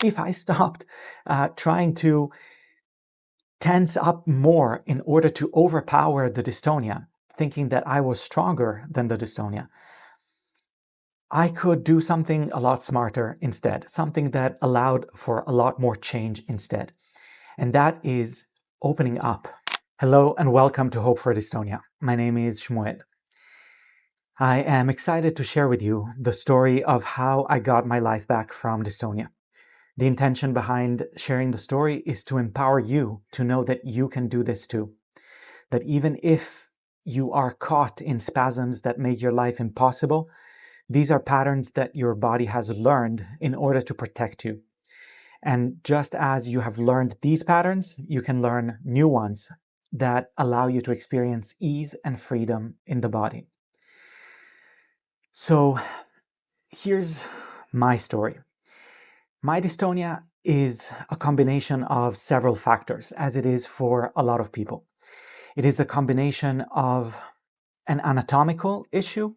if I stopped trying to tense up more in order to overpower the dystonia, thinking that I was stronger than the dystonia, I could do something a lot smarter instead, something that allowed for a lot more change instead. And that is opening up. Hello and welcome to Hope for Dystonia. My name is Shmuel. I am excited to share with you the story of how I got my life back from dystonia. The intention behind sharing the story is to empower you to know that you can do this too. That even if you are caught in spasms that made your life impossible, these are patterns that your body has learned in order to protect you. And just as you have learned these patterns, you can learn new ones that allow you to experience ease and freedom in the body. So here's my story. My dystonia is a combination of several factors, as it is for a lot of people. It is the combination of an anatomical issue,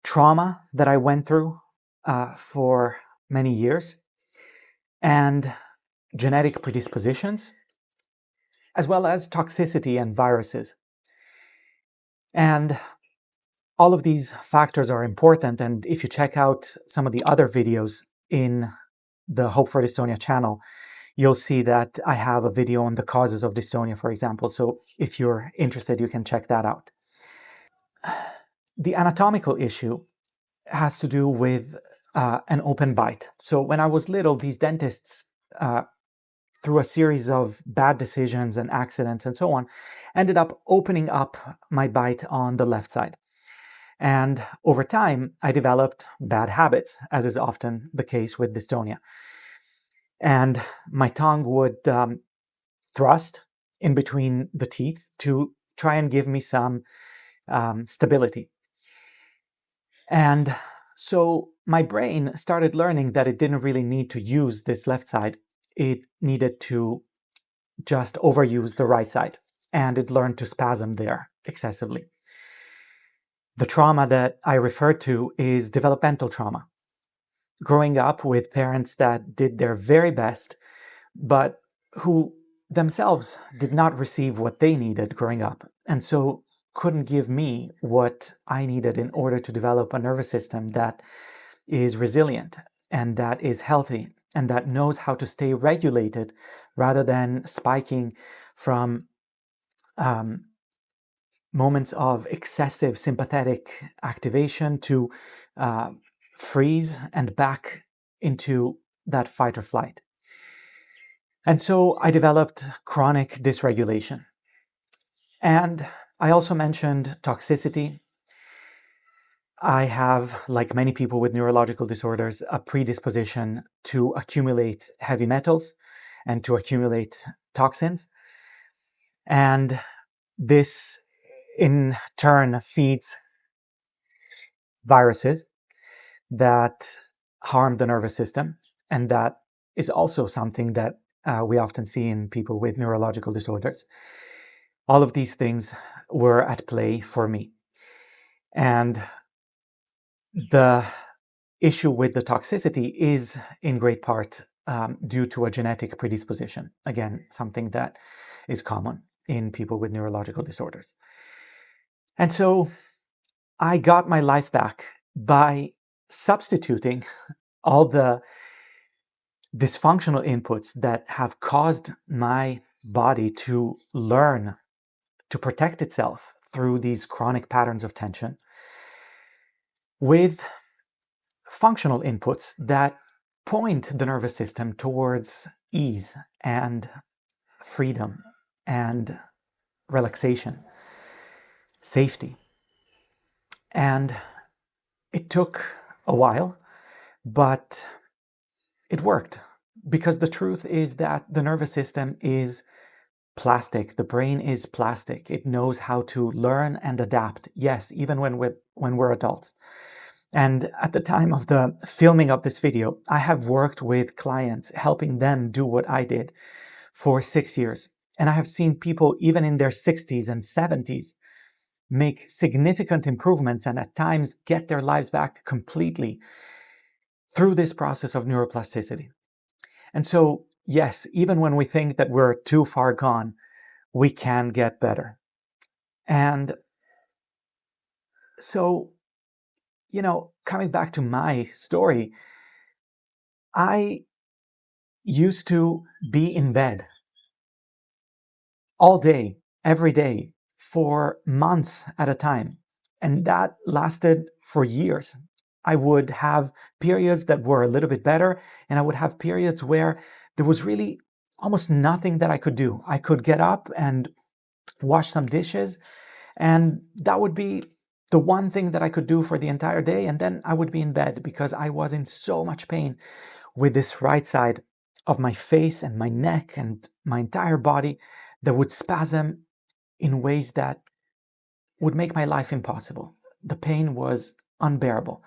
trauma that I went through for many years, and genetic predispositions, as well as toxicity and viruses. And all of these factors are important, and if you check out some of the other videos in the Hope for Dystonia channel, you'll see that I have a video on the causes of dystonia, for example. So if you're interested, you can check that out. The anatomical issue has to do with an open bite. So when I was little, these dentists, through a series of bad decisions and accidents and so on, ended up opening up my bite on the left side. And over time, I developed bad habits, as is often the case with dystonia. And my tongue would thrust in between the teeth to try and give me some stability. And so my brain started learning that it didn't really need to use this left side. It needed to just overuse the right side. And it learned to spasm there excessively. The trauma that I refer to is developmental trauma. Growing up with parents that did their very best, but who themselves did not receive what they needed growing up, and so couldn't give me what I needed in order to develop a nervous system that is resilient and that is healthy and that knows how to stay regulated rather than spiking from moments of excessive sympathetic activation to freeze and back into that fight or flight. And so I developed chronic dysregulation. And I also mentioned toxicity. I have, like many people with neurological disorders, a predisposition to accumulate heavy metals and to accumulate toxins. And this in turn feeds viruses that harm the nervous system. And that is also something that we often see in people with neurological disorders. All of these things were at play for me. And the issue with the toxicity is in great part due to a genetic predisposition. Again, something that is common in people with neurological disorders. And so I got my life back by substituting all the dysfunctional inputs that have caused my body to learn to protect itself through these chronic patterns of tension with functional inputs that point the nervous system towards ease and freedom and relaxation, safety. And it took a while, but it worked, because the truth is that the nervous system is plastic. The brain is plastic. It knows how to learn and adapt. Yes, even when we're adults. And at the time of the filming of this video, I have worked with clients, helping them do what I did for 6 years. And I have seen people even in their 60s and 70s make significant improvements and at times get their lives back completely through this process of neuroplasticity. And so, yes, even when we think that we're too far gone, we can get better. And so, coming back to my story, I used to be in bed all day, every day, for months at a time. And that lasted for years. I would have periods that were a little bit better, and I would have periods where there was really almost nothing that I could do. I could get up and wash some dishes, and that would be the one thing that I could do for the entire day, and then I would be in bed because I was in so much pain with this right side of my face and my neck and my entire body that would spasm in ways that would make my life impossible. The pain was unbearable.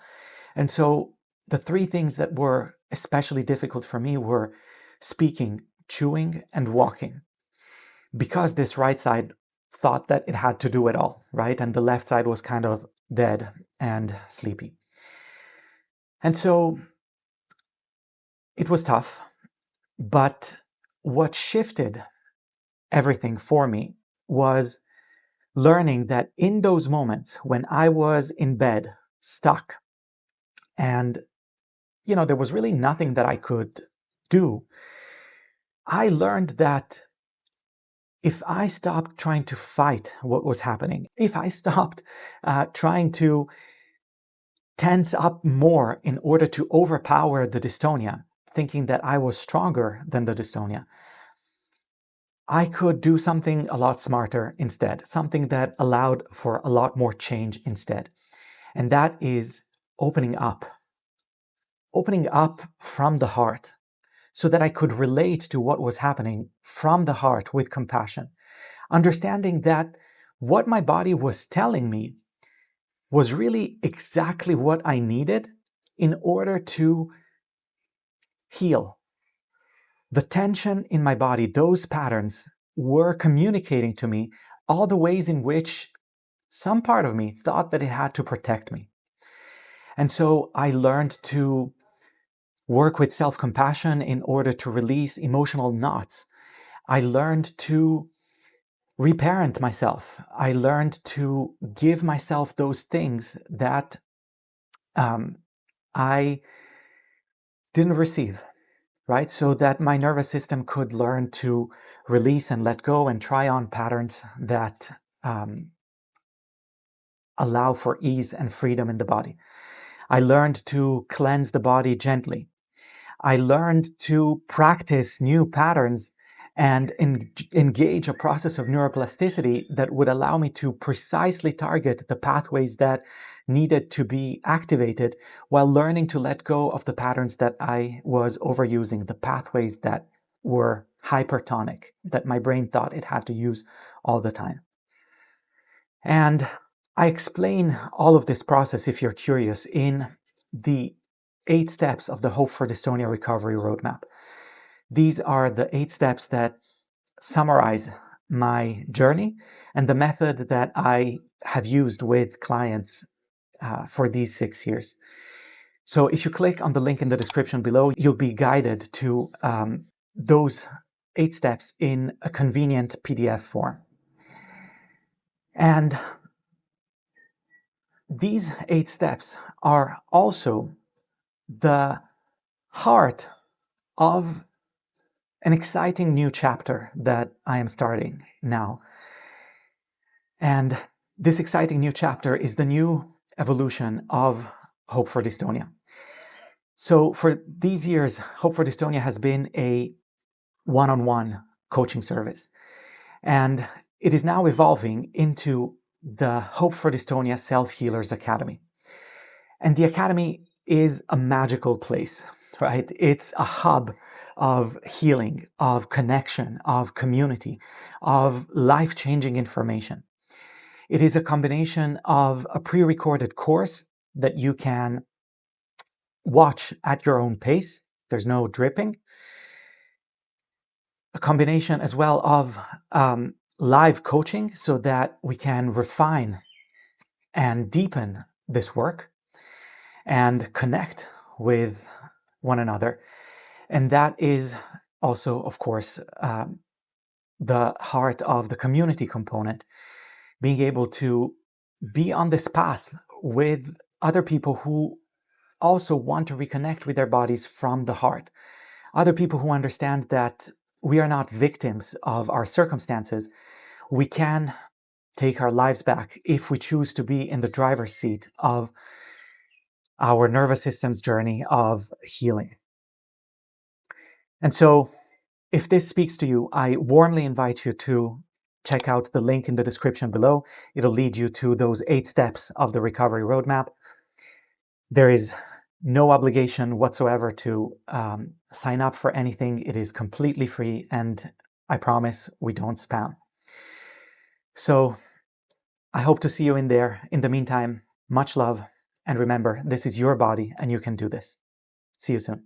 And so the three things that were especially difficult for me were speaking, chewing, and walking, because this right side thought that it had to do it all, right? And the left side was kind of dead and sleepy. And so it was tough, but what shifted everything for me was learning that in those moments when I was in bed, stuck, and there was really nothing that I could do, I learned that if I stopped trying to fight what was happening, if I stopped trying to tense up more in order to overpower the dystonia, thinking that I was stronger than the dystonia, I could do something a lot smarter instead, something that allowed for a lot more change instead. And that is opening up from the heart, so that I could relate to what was happening from the heart with compassion, understanding that what my body was telling me was really exactly what I needed in order to heal. The tension in my body, those patterns, were communicating to me all the ways in which some part of me thought that it had to protect me. And so I learned to work with self-compassion in order to release emotional knots. I learned to reparent myself. I learned to give myself those things that I didn't receive, right? So that my nervous system could learn to release and let go and try on patterns that allow for ease and freedom in the body. I learned to cleanse the body gently. I learned to practice new patterns and engage a process of neuroplasticity that would allow me to precisely target the pathways that needed to be activated, while learning to let go of the patterns that I was overusing, the pathways that were hypertonic, that my brain thought it had to use all the time. And I explain all of this process, if you're curious, in the 8 steps of the Hope for Dystonia Recovery Roadmap. These are the 8 steps that summarize my journey and the method that I have used with clients for these 6 years. So if you click on the link in the description below, you'll be guided to those 8 steps in a convenient PDF form. And these 8 steps are also the heart of an exciting new chapter that I am starting now. And this exciting new chapter is the new evolution of Hope for Dystonia. So for these years, Hope for Dystonia has been a one-on-one coaching service. And it is now evolving into the Hope for Dystonia Self-Healers Academy. And the Academy is a magical place, right? It's a hub of healing, of connection, of community, of life-changing information. It is a combination of a pre-recorded course that you can watch at your own pace. There's no dripping. A combination as well of live coaching so that we can refine and deepen this work and connect with one another. And that is also, of course, the heart of the community component, being able to be on this path with other people who also want to reconnect with their bodies from the heart. Other people who understand that we are not victims of our circumstances. We can take our lives back if we choose to be in the driver's seat of our nervous system's journey of healing. And so, if this speaks to you, I warmly invite you to check out the link in the description below. It'll lead you to those 8 steps of the recovery roadmap. There is no obligation whatsoever to sign up for anything. It is completely free, and I promise we don't spam. So I hope to see you in there. In the meantime, much love, and remember, this is your body and you can do this. See you soon.